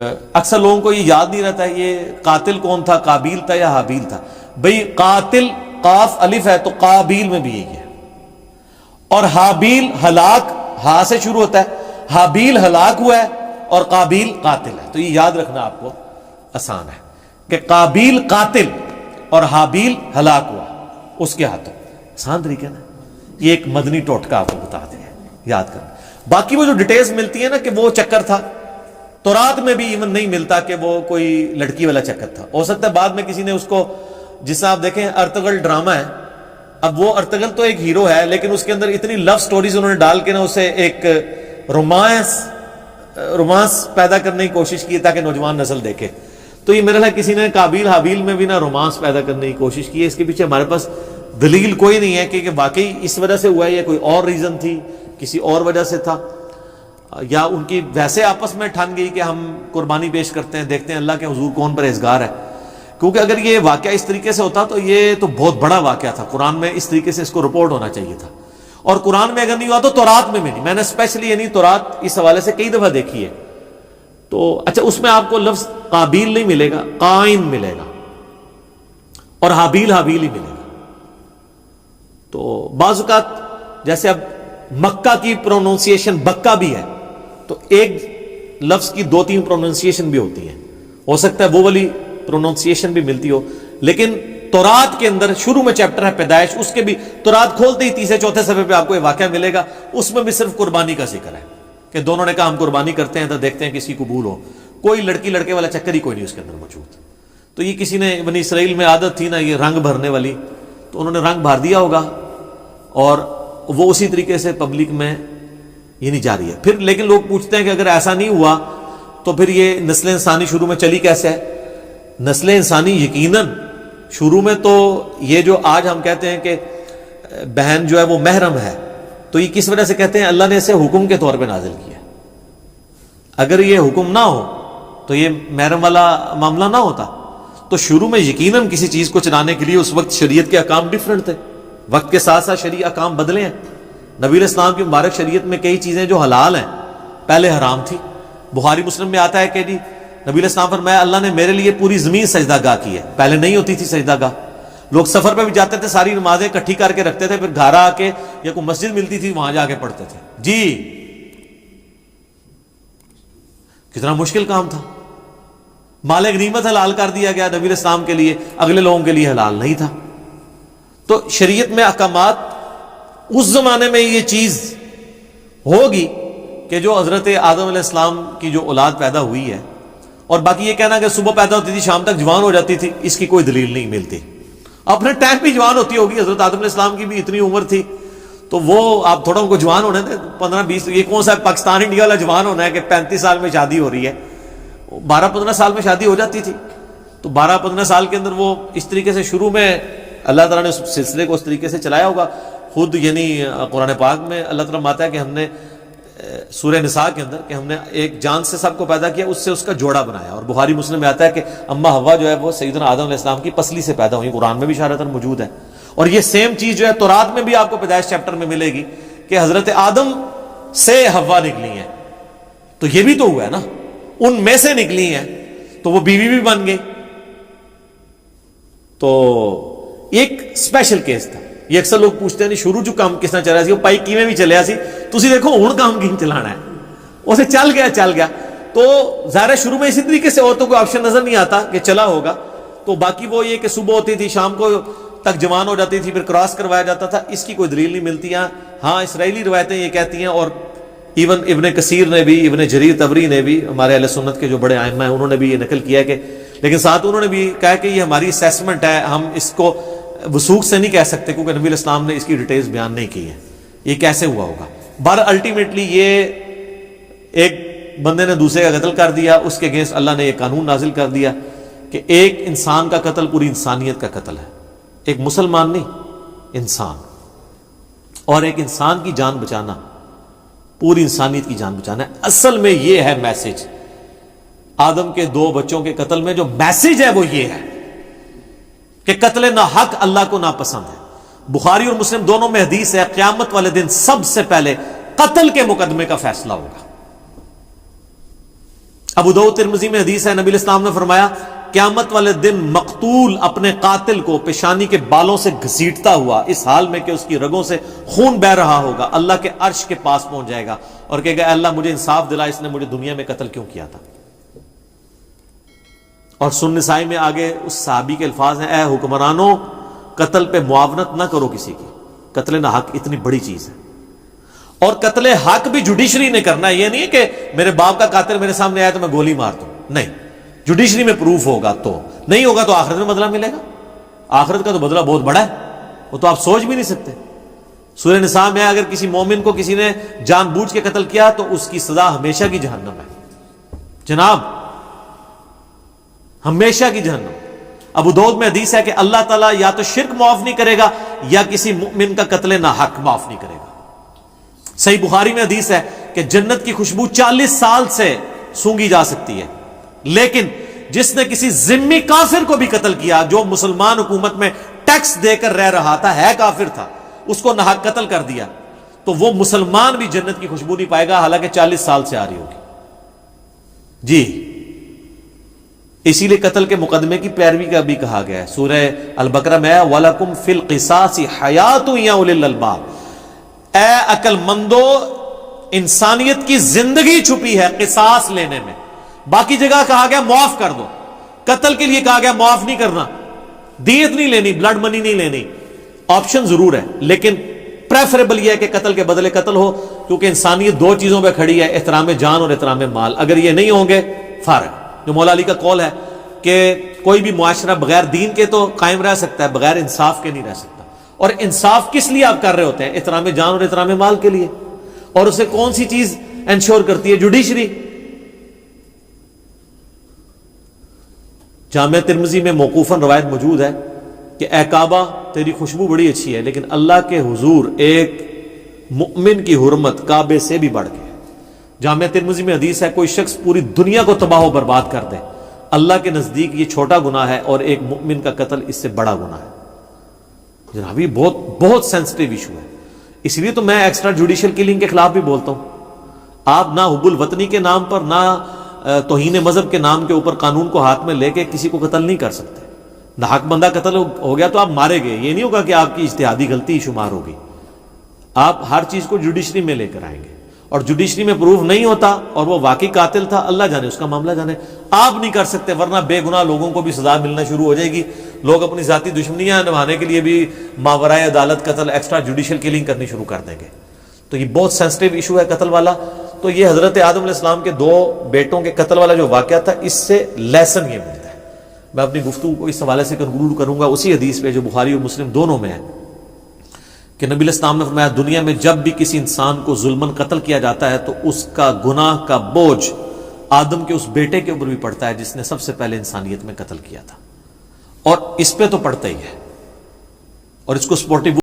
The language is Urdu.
اکثر لوگوں کو یہ یاد نہیں رہتا ہے یہ قاتل کون تھا، قابیل تھا یا حابیل تھا. بھئی قاتل قاف الف ہے تو قابیل میں بھی یہی ہے، اور حابیل ہلاک ہا سے شروع ہوتا ہے، حابیل ہلاک ہوا ہے اور قابیل قاتل ہے. تو یہ یاد رکھنا آپ کو آسان ہے کہ قابیل قاتل اور حابیل ہلاک ہوا اس کے ہاتھوں. آسان طریقے نا، یہ ایک مدنی ٹوٹکا آپ کو بتا دیا یاد کرنا. باقی وہ جو ڈیٹیلز ملتی ہے نا کہ وہ چکر تھا، تورات میں بھی ایون نہیں ملتا کہ وہ کوئی لڑکی والا چکر تھا. ہو سکتا ہے بعد میں کسی نے اس کو، جس آپ دیکھیں ارتغل ڈرامہ ہے، اب وہ ارتغل تو ایک ہیرو ہے لیکن اس کے اندر اتنی لو سٹوریز انہوں نے ڈال کے نا اسے ایک رومانس پیدا کرنے کی کوشش کی تاکہ نوجوان نسل دیکھے. تو یہ میرا خیال کسی نے قابیل حابیل میں بھی نا رومانس پیدا کرنے کی کوشش کی ہے. اس کے پیچھے ہمارے پاس دلیل کوئی نہیں ہے کہ واقعی اس وجہ سے ہوا ہے یا کوئی اور ریزن تھی، کسی اور وجہ سے تھا، یا ان کی ویسے آپس میں ٹھن گئی کہ ہم قربانی پیش کرتے ہیں، دیکھتے ہیں اللہ کے حضور کون پرہیزگار ہے. کیونکہ اگر یہ واقعہ اس طریقے سے ہوتا تو یہ تو بہت بڑا واقعہ تھا، قرآن میں اس طریقے سے اس کو رپورٹ ہونا چاہیے تھا. اور قرآن میں اگر نہیں ہوا تو تورات میں بھی نہیں. میں نے اسپیشلی یعنی تورات اس حوالے سے کئی دفعہ دیکھی ہے. تو اچھا اس میں آپ کو لفظ قابیل نہیں ملے گا، قائن ملے گا، اور حابیل حابیل ہی ملے گا. تو بعض اوقات جیسے اب مکہ کی پروننسیشن بکہ بھی ہے تو ایک لفظ کی دو تین پروننسیشن بھی ہوتی ہیں، ہو سکتا ہے وہ والی پروننسیشن بھی ملتی ہو. لیکن تورات کے اندر شروع میں چیپٹر ہے پیدائش، اس کے بھی تورات کھولتے ہی تیسرے چوتھے صفحے پہ آپ کو یہ واقعہ ملے گا. اس میں بھی صرف قربانی کا ذکر ہے کہ دونوں نے کہا ہم قربانی کرتے ہیں تو دیکھتے ہیں کسی قبول ہو. کوئی لڑکی لڑکے والا چکر ہی کوئی نہیں اس کے اندر موجود. تو یہ کسی نے بنی اسرائیل میں عادت تھی نا یہ رنگ بھرنے والی، تو انہوں نے رنگ بھر دیا ہوگا اور وہ اسی طریقے سے پبلک میں یہ نہیں جاری ہے. پھر لیکن لوگ پوچھتے ہیں کہ اگر ایسا نہیں ہوا تو پھر یہ نسل انسانی شروع میں چلی کیسے ہے؟ نسل انسانی یقیناً شروع میں تو یہ جو آج ہم کہتے ہیں کہ بہن جو ہے وہ محرم ہے، تو یہ کس وجہ سے کہتے ہیں؟ اللہ نے اسے حکم کے طور پہ نازل کیا. اگر یہ حکم نہ ہو تو یہ محرم والا معاملہ نہ ہوتا. تو شروع میں یقیناً کسی چیز کو چلانے کے لیے اس وقت شریعت کے احکام ڈیفرنٹ تھے، وقت کے ساتھ ساتھ شریعت احکام بدلے ہیں. نبی علیہ السلام کی مبارک شریعت میں کئی چیزیں جو حلال ہیں پہلے حرام تھی. بخاری مسلم میں آتا ہے کہ جی نبی علیہ السلام فرمایا اللہ نے میرے لیے پوری زمین سجدہ گاہ کی ہے، پہلے نہیں ہوتی تھی سجدہ گاہ. لوگ سفر پہ بھی جاتے تھے ساری نمازیں اکٹھی کر کے رکھتے تھے، پھر گھر آ کے یا کوئی مسجد ملتی تھی وہاں جا کے پڑھتے تھے. جی کتنا مشکل کام تھا. مال غنیمت حلال کر دیا گیا نبی علیہ السلام کے لیے، اگلے لوگوں کے لیے حلال نہیں تھا. تو شریعت میں احکامات اس زمانے میں یہ چیز ہوگی کہ جو حضرت آدم علیہ السلام کی جو اولاد پیدا ہوئی ہے، اور باقی یہ کہنا کہ صبح پیدا ہوتی تھی شام تک جوان ہو جاتی تھی، اس کی کوئی دلیل نہیں ملتی. اپنے ٹائم بھی جوان ہوتی ہوگی، حضرت آدم علیہ السلام کی بھی اتنی عمر تھی تو وہ آپ تھوڑا ان کو جوان ہونے تھے 15-20. یہ کون سا پاکستان انڈیا والا جوان ہونا ہے کہ 35 سال میں شادی ہو رہی ہے؟ 12-15 سال میں شادی ہو جاتی تھی. تو 12-15 سال کے اندر وہ اس طریقے سے شروع میں اللہ تعالیٰ نے اس سلسلے کو اس طریقے سے چلایا ہوگا. خود یعنی قرآن پاک میں اللہ تعالیٰ ماتا ہے کہ ہم نے سورہ نساء کے اندر کہ ہم نے ایک جان سے سب کو پیدا کیا، اس سے اس کا جوڑا بنایا. اور بخاری مسلم میں آتا ہے کہ اما حوا جو ہے وہ سیدنا آدم علیہ السلام کی پسلی سے پیدا ہوئی. قرآن میں بھی اشارتاً موجود ہے. اور یہ سیم چیز جو ہے تورات میں بھی آپ کو پیدائش چیپٹر میں ملے گی کہ حضرت آدم سے حوا نکلی ہیں. تو یہ بھی تو ہوا ہے نا، ان میں سے نکلی ہیں تو وہ بیوی بھی بن گئی. تو ایک اسپیشل کیس تھا. یہ اکثر لوگ پوچھتے ہیں نہیں شروع جو کام کس طرح چل رہا سی وہ پائی کیویں بھی چلیا سی، تسی دیکھو ہن کام کیوں چلانا ہے، اسے چل گیا. تو ظاہر شروع میں اسی طریقے سے عورتوں کو آپشن نظر نہیں آتا کہ چلا ہوگا. تو باقی وہ یہ کہ صبح ہوتی تھی شام کو تک جوان ہو جاتی تھی، پھر کراس کروایا جاتا تھا، اس کی کوئی دلیل نہیں ملتی. ہاں اسرائیلی روایتیں یہ کہتی ہیں، اور ایون ابن کثیر نے بھی، ابن جریر طبری نے بھی، ہمارے اہل سنت کے جو بڑے ائمہ ہیں انہوں نے بھی یہ نقل کیا کہ، لیکن ساتھ انہوں نے بھی کہا کہ یہ ہماری اسیسمنٹ ہے، ہم اس کو وثوق سے نہیں کہہ سکتے کیونکہ نبی علیہ السلام نے اس کی ڈیٹیلز بیان نہیں کی ہیں یہ کیسے ہوا ہوگا. بہرحال الٹیمیٹلی یہ ایک بندے نے دوسرے کا قتل کر دیا، اس کے اگینسٹ اللہ نے یہ قانون نازل کر دیا کہ ایک انسان کا قتل پوری انسانیت کا قتل ہے. ایک مسلمان نہیں، انسان. اور ایک انسان کی جان بچانا پوری انسانیت کی جان بچانا ہے. اصل میں یہ ہے میسج. آدم کے 2 بچوں کے قتل میں جو میسج ہے وہ یہ ہے کہ قتل نہ حق اللہ کو ناپسند ہے. بخاری اور مسلم دونوں میں حدیث ہے قیامت والے دن سب سے پہلے قتل کے مقدمے کا فیصلہ ہوگا. ابو داؤد ترمذی میں حدیث ہے، نبی علیہ السلام نے فرمایا قیامت والے دن مقتول اپنے قاتل کو پیشانی کے بالوں سے گھسیٹتا ہوا اس حال میں کہ اس کی رگوں سے خون بہ رہا ہوگا، اللہ کے عرش کے پاس پہنچ جائے گا اور کہے گا اے اللہ مجھے انصاف دلا، اس نے مجھے دنیا میں قتل کیوں کیا تھا۔ اور سنن نسائی میں آگے اس صحابی کے الفاظ ہیں، اے حکمرانوں قتل پہ معاونت نہ کرو کسی کی، قتل نہ حق اتنی بڑی چیز ہے، اور قتل حق بھی جوڈیشری نے کرنا ہے، یہ نہیں ہے کہ میرے باپ کا قاتل میرے سامنے آیا تو میں گولی مار دوں، نہیں، جوڈیشری میں پروف ہوگا، تو نہیں ہوگا تو آخرت میں بدلہ ملے گا، آخرت کا تو بدلہ بہت بڑا ہے، وہ تو آپ سوچ بھی نہیں سکتے۔ سورہ نساء میں اگر کسی مومن کو کسی نے جان بوجھ کے قتل کیا تو اس کی سزا ہمیشہ کی جہنم ہے، جناب ہمیشہ کی جہنم۔ ابو داؤد میں حدیث ہے کہ اللہ تعالیٰ یا تو شرک معاف نہیں کرے گا یا کسی مؤمن کا قتل ناحق معاف نہیں کرے گا۔ صحیح بخاری میں حدیث ہے کہ جنت کی خوشبو 40 سال سے سونگی جا سکتی ہے، لیکن جس نے کسی ذمہ کافر کو بھی قتل کیا، جو مسلمان حکومت میں ٹیکس دے کر رہ رہا تھا، ہے کافر تھا، اس کو ناحق قتل کر دیا تو وہ مسلمان بھی جنت کی خوشبو نہیں پائے گا، حالانکہ 40 سال سے آ رہی ہوگی۔ جی اسی لیے قتل کے مقدمے کی پیروی کا بھی کہا گیا ہے، سورہ البقرہ میں وَلَكُمْ فِي الْقِصَاصِ حَيَاةٌ يَا أُولِي الْأَلْبَابِ، اے عقل مندو انسانیت کی زندگی چھپی ہے قصاص لینے میں۔ باقی جگہ کہا گیا معاف کر دو، قتل کے لیے کہا گیا معاف نہیں کرنا، دیت نہیں لینی، بلڈ منی نہیں لینی، آپشن ضرور ہے، لیکن پریفریبل یہ ہے کہ قتل کے بدلے قتل ہو، کیونکہ انسانیت دو چیزوں پہ کھڑی ہے، احترام جان اور احترام مال، اگر یہ نہیں ہوں گے فارغ۔ جو مولا علی کا قول ہے کہ کوئی بھی معاشرہ بغیر دین کے تو قائم رہ سکتا ہے، بغیر انصاف کے نہیں رہ سکتا، اور انصاف کس لیے آپ کر رہے ہوتے ہیں؟ احترام جان اور احترام مال کے لیے، اور اسے کون سی چیز انشور کرتی ہے؟ جوڈیشری۔ جامع ترمذی میں موقوفاً روایت موجود ہے کہ اے کعبہ تیری خوشبو بڑی اچھی ہے، لیکن اللہ کے حضور ایک مؤمن کی حرمت کعبے سے بھی بڑھ کے ہے۔ جامع ترمذی میں حدیث ہے کوئی شخص پوری دنیا کو تباہ و برباد کر دے، اللہ کے نزدیک یہ چھوٹا گناہ ہے، اور ایک مؤمن کا قتل اس سے بڑا گناہ ہے۔ جناب یہ بہت بہت سینسٹیو ایشو ہے، اس لیے تو میں ایکسٹرا جوڈیشل کلنگ کے خلاف بھی بولتا ہوں۔ آپ نہ حب الوطنی کے نام پر، نہ توہین مذہب کے نام کے اوپر قانون کو ہاتھ میں لے کے کسی کو قتل نہیں کر سکتے۔ ناحق بندہ قتل ہو گیا تو آپ مارے گئے، یہ نہیں ہوگا کہ آپ کی اجتہادی غلطی شمار ہوگی، آپ ہر چیز کو جوڈیشری میں لے کر آئیں گے، اور جوڈیشری میں پروف نہیں ہوتا اور وہ واقعی قاتل تھا، اللہ جانے اس کا معاملہ جانے، آپ نہیں کر سکتے، ورنہ بے گناہ لوگوں کو بھی سزا ملنا شروع ہو جائے گی، لوگ اپنی ذاتی دشمنیاں نبھانے کے لیے بھی ماورائے عدالت قتل، ایکسٹرا جوڈیشل کلنگ کرنی شروع کر دیں گے۔ تو یہ بہت سینسٹیو ایشو ہے قتل والا۔ تو یہ حضرت آدم علیہ السلام کے 2 بیٹوں کے قتل والا جو واقعہ تھا، اس سے لیسن یہ ملتا ہے۔ میں اپنی گفتگو کو اس حوالے سے کنکلوڈ کروں گا اسی حدیث پہ جو بخاری اور مسلم دونوں میں ہے کہ نبی علیہ السلام نے فرمایا دنیا میں جب بھی کسی انسان کو ظلماً قتل کیا جاتا ہے تو اس کا گناہ کا بوجھ آدم کے اس بیٹے کے اوپر بھی پڑتا ہے جس نے سب سے پہلے انسانیت میں قتل کیا تھا، اور اس پہ تو پڑتا ہی ہے، اور اس کو سپورٹیو